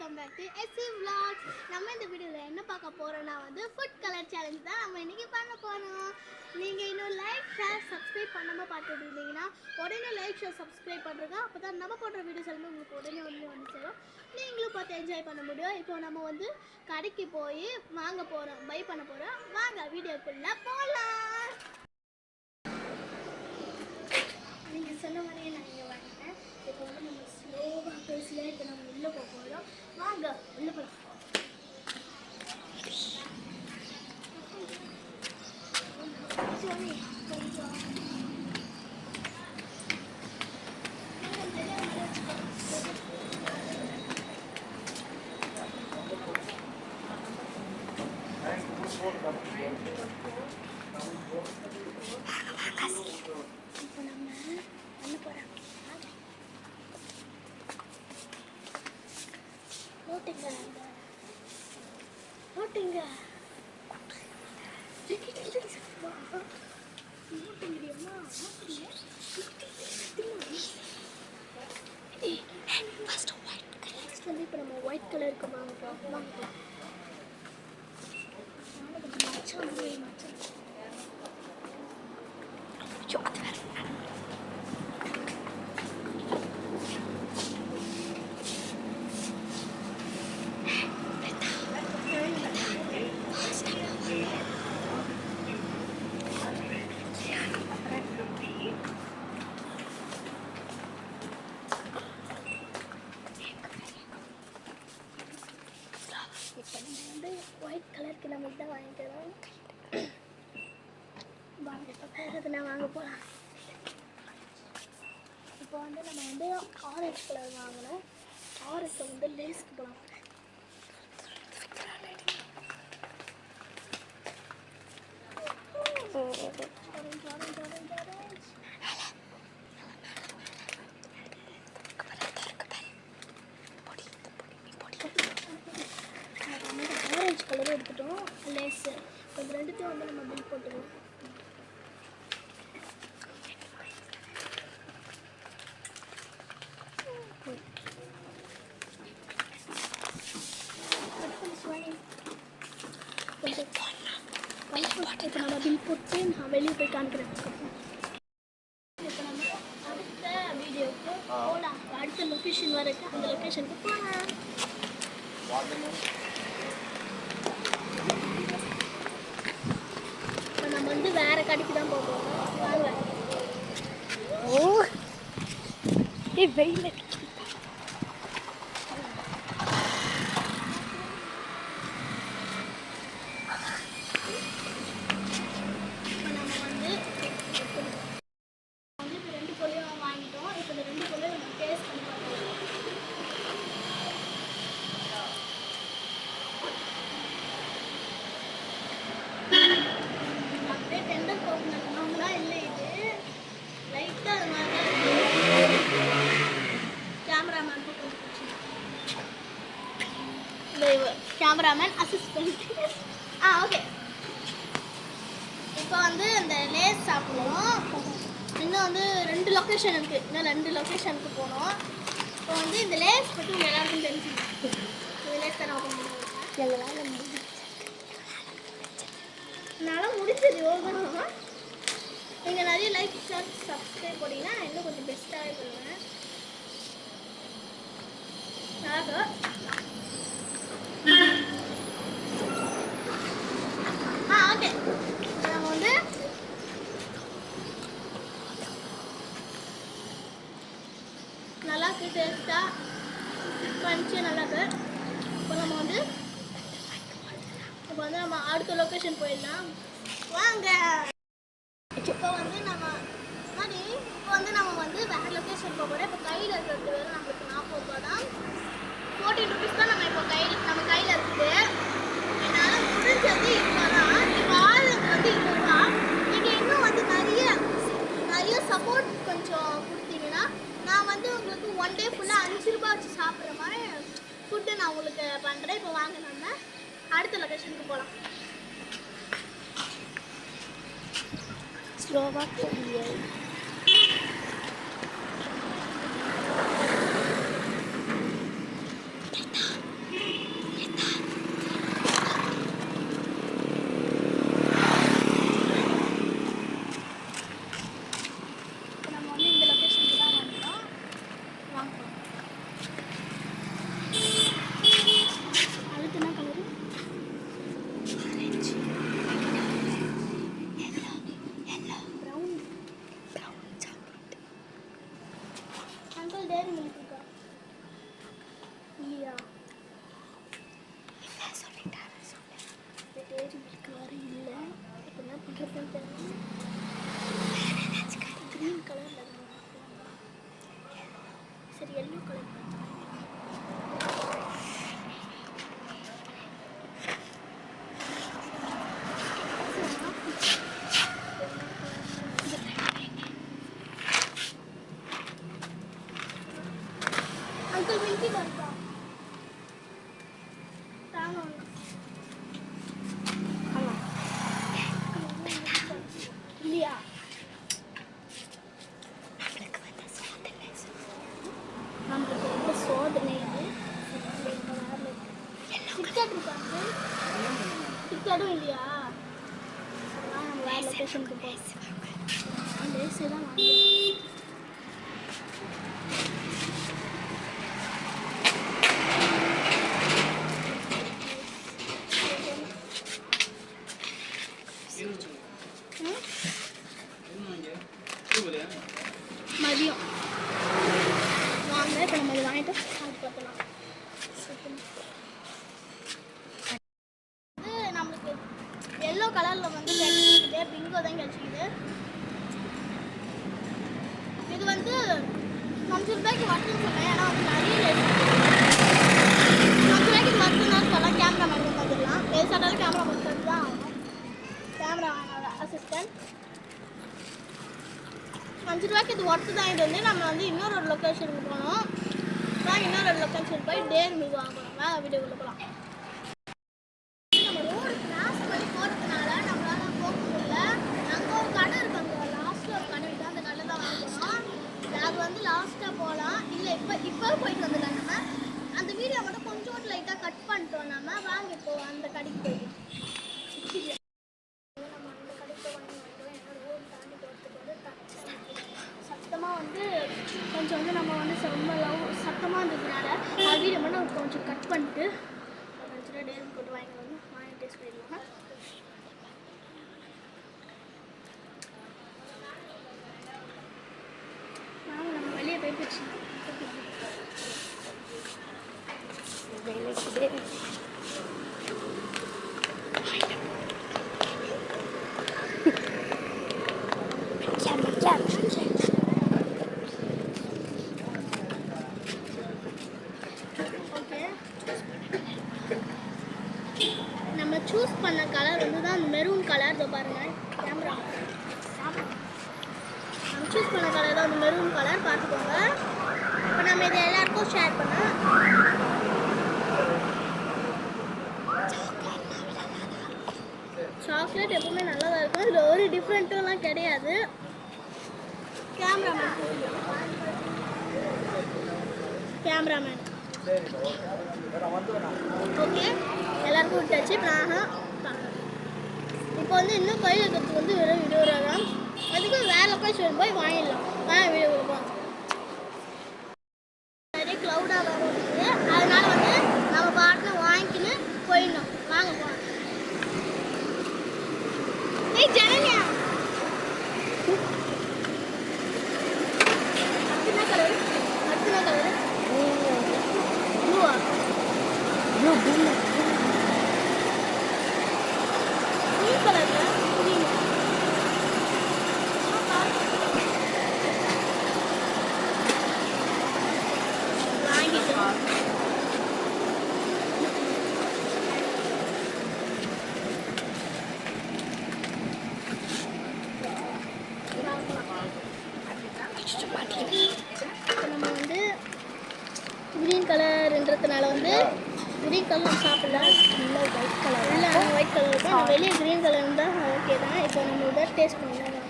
Welcome back to SC vlogs. நம்ம இந்த வீடியோவில் என்ன பார்க்க போகிறோன்னா ஃபுட் கலர் சேலஞ்ச் தான் நம்ம இன்றைக்கி பண்ண போகிறோம். நீங்கள் இன்னும் லைக் ஷேர் சப்ஸ்கிரைப் பண்ணாமல் பார்த்துட்டு இருந்தீங்கன்னா உடனே லைக் ஷேர் சப்ஸ்கிரைப் பண்ணுறங்க. அப்போ தான் நம்ம போடுற வீடியோஸ் எல்லாமே உங்களுக்கு உடனே வந்து சேரும், நீங்களும் பார்த்து என்ஜாய் பண்ண முடியும். இப்போ நம்ம கடைக்கு போய் வாங்க போகிறோம், பை பண்ண போகிறோம். வாங்க வீடியோக்குள்ளே போகலாம். நீங்கள் சொன்ன மாதிரியே நான் இங்கே வந்துட்டேன். இப்போ நம்ம ஸ்லோவாக பேசல. இப்போ நம்ம உள்ளே போக போகிறோம். வாங்க உள்ளே போகலாம். இப்போ நம்ம பண்ண போகிறோம். ஓட்டுங்க ஓட்டுங்க இப்போ நம்ம ஒயிட் கலருக்கு வாங்கிட்டோம். ஒயிட் கலருக்கு நம்ம தான் வாங்கிக்கிறோம். வாங்க இப்போ நான் வாங்க போகலாம். இப்போ நம்ம ஆரஞ்சு கலர் வாங்கினோம். ஆரஞ்சு லேஸ்க்கு போகலாம். ஆரஞ்சு கலரும் எடுத்துட்டோம், லேஸு. இது ரெண்டுத்தையும் நம்ம பில் போட்டுக்கலாம். இப்போ நம்ம பில் போட்டு நான் வெளியே போய் காமிக்கிறேன். இப்போ நம்ம அடுத்த வீடியோவுக்கு போகலாம். அடுத்த லொக்கேஷன் வரைக்கும் அந்த லொக்கேஷனுக்கு போகலாம். இப்போ நம்ம வேற கடைக்கு தான் போகிறோம். வாங்க. ஓ வெயில் கேமராமேன் அசிஸ்டன்ட். ஓகே. இப்போ இந்த லேஸ் சாப்பிடுவோம். இன்னும் 2 லொக்கேஷன் இருக்குது. இன்னும் 2 லொக்கேஷனுக்கு போகணும். இப்போ இந்த லேஸ் பற்றி உங்கள் எல்லாருக்கும் தெரிஞ்சுக்கணும். இந்த லேஸ் தான் நான் என்னால் முடிஞ்சது யோகா. நீங்கள் நிறைய லைக் ஷேர் சப்ஸ்கிரைப் பண்ணிங்கன்னா இன்னும் கொஞ்சம் பெஸ்ட்டாக பண்ணுவேன். ஓகே. நம்ம நல்லா இருக்கு, டேஸ்ட்டாக கிரன்ச்சியாக நல்லா இருக்கு. இப்போ நம்ம அடுத்த லொக்கேஷன் போயிடலாம். வாங்க. இப்போ நம்ம வேறு லொக்கேஷன் போக போகிறோம். இப்போ கையில் இருக்கிறது வேறு நம்மளுக்கு 40 ரூபா தான். 14 ருபீஸ் தான் நம்ம கையில் இருக்குது. என்னால் முடிஞ்சது இப்போ தான். இப்போ ஆளுக்கு 20 ரூபா. நீங்கள் இன்னும் நிறைய சப்போர்ட் கொஞ்சம் கொடுத்தீங்கன்னா நான் உங்களுக்கு 1 டே ஃபுல்லாக 5 ரூபா வச்சு சாப்பிட்ற மாதிரி ஃபுட்டு நான் உங்களுக்கு பண்ணுறேன். இப்போ வாங்க நம்ம அடுத்த லொக்கேஷனுக்கு போகலாம். ஸ்லோவாக போய் இல்லையா டேரி மில்க் வேறு இல்லை. இப்போ என்ன பண்ணுறதுன்னு தெரியல. க்ரீன் கலரில் சரி எல்லோ கலர் அங்கிள் மில்கி பாருப்பா இல்லையா நம்மளுக்கு ரொம்ப சோதனை இது. டிக்கெட் இருக்காங்க. டிக்கெட்டும் இல்லையா? அதெல்லாம் நம்ம வேறு லொக்கேஷனுக்கு போவோம். லேஸ் தான் வாங்குவோம். மதியம் வாங்க. இப்போ நம்ம இது வாங்கிட்டு அது பார்க்கலாம். இது நம்மளுக்கு எல்லோ கலரில் வந்து கிடச்சிக்குது. பிங்கோ தான் கிடச்சிக்குது. இது வந்து 5 ரூபாய்க்கு வருதுன்னு சொன்னேன். ஏன்னா வந்து நிறைய 5 ரூபாய்க்கு வருதுன்னு சொல்லலாம். கேமரா மேன் வந்துடலாம். எது சாட்டாலும் கேமரா மேன் தான் ஆகும். கேமரா மேனோட அசிஸ்டன்ட் 5 ரூபாய்க்கு இது ஒர்த்து தான். இது வந்து நம்ம வந்து இன்னொரு லொக்கேஷனுக்கு போனோம். இன்னொரு லொக்கேஷன் போய் டேர் மில்க் வாங்கணும். வேறு வீடியோக்குள்ள போகலாம். நம்ம ரோடு கிராஸ் பண்ணி போகிறதுனால நம்மளால போக முடியல. அங்கே ஒரு கடை இருக்கு. அங்கே லாஸ்ட்டில் ஒரு கடை இருக்குது. அந்த கடை தான் வாங்கணும். அது வந்து லாஸ்ட்டாக போகலாம். இல்லை இப்போ போயிட்டு வந்துடலாம். நம்ம அந்த வீடியோ மட்டும் கொஞ்சோண்டு லைட்டாக கட் பண்ணிட்டோம். நம்ம வாங்க இப்போ அந்த கடைக்கு போயிட்டு வந்து கொஞ்சம் வந்து நம்ம வந்து ரொம்ப சத்தமாக இருந்ததுனால அது வீடியோ மட்டும் கொஞ்சம் கட் பண்ணிட்டு 5 ரூபா டேரி போட்டு வாங்கி டேஸ்ட் பண்ணிடலாம். நம்ம வெளியே போயிட்டு நம்ம சூஸ் பண்ண கலர் வந்து தான் மெரூன் கலர். இதோ பாருங்க கேமரா. நம்ம சூஸ் பண்ண கலர் தான் மெரூன் கலர். பார்த்துக்கோங்க. இப்போ நம்ம இதை எல்லாருக்கும் ஷேர் பண்ணோம். சாக்லேட் எப்பவுமே நல்லா தான் இருக்கும். இதில் ஒரு டிஃப்ரெண்ட்டும் கிடையாது. கேமராமேன் ஓகே எல்லாருக்கும் விட்டாச்சு. இப்போ வந்து இன்னும் கையில் இருக்கிறதுக்கு வந்து வெறும் 20 ரூபா தான். அதுக்கு வேறு லொக்கேஷன் போய் வாங்கிடலாம். வீடியோ கொடுப்போம். நிறைய க்ளவுடாக வரும். அதனால வந்து நம்ம பாட்டில் வாங்கிக்கின்னு போயிடணும். வாங்க போகலாம். ஜனனியா அடுத்த கலர் ப்ளூவா ப்ளூ கலர்ல வாங்கிட்டோம். நம்ம வந்து கிரீன் கலர்ன்றதுனால வந்து கிரீன் கலர் சாப்பிடல. இல்லை ஒயிட் கலர் இல்லை ஒயிட் கலர் இருக்கும். வெளியே கிரீன் கலர் இருந்தால் ஓகே தான். இப்போ நம்ம இதை டேஸ்ட் பண்ணலாம்.